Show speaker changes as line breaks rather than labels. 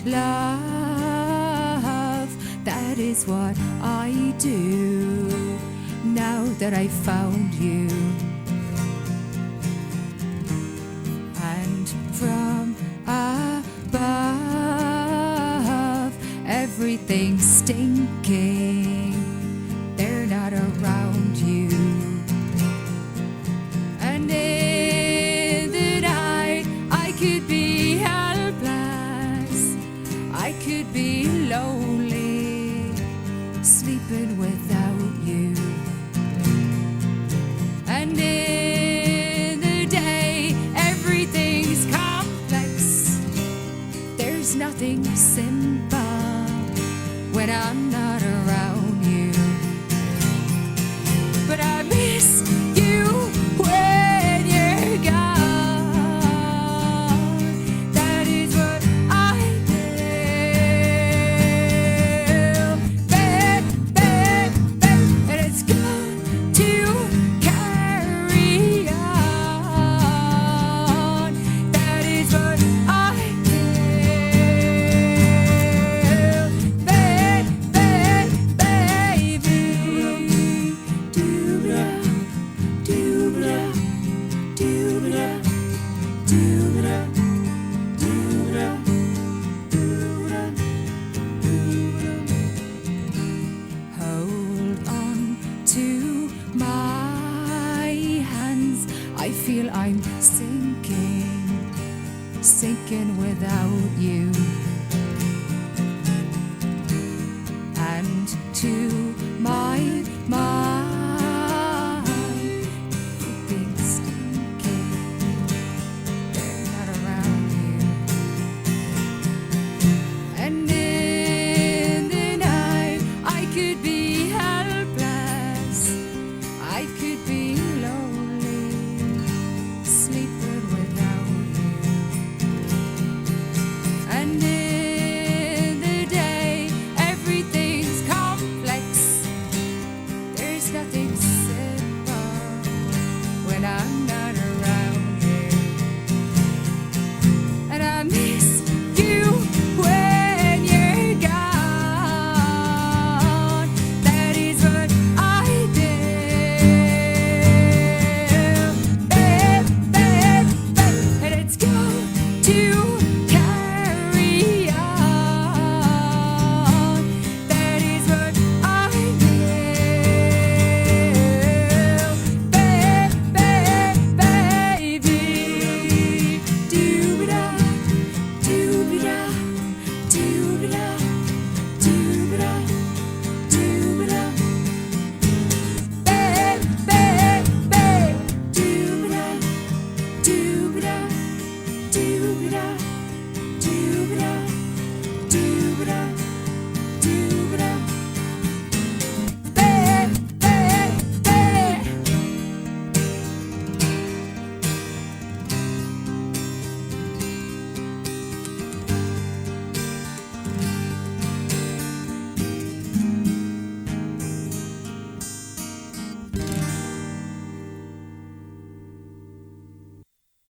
love, that is what I do now that I found you. And from above, everything's stinking, they're not around you. And in the night, I could be helpless, I could be lonely, sleeping without you. And in the day, everything's complex, there's nothing simple when I'm not around you. But I miss you when you're gone. That is what I feel. Babe, babe, babe, and it's going to carry on. That is what I feel. Babe, babe, baby. Doo-ba-da, doo-ba-da, doo-ba-da, doo-ba-da, doo-ba-da, doo-ba-da, doo-ba-da. Hold on to my hands, I feel I'm sinking, sinking without you.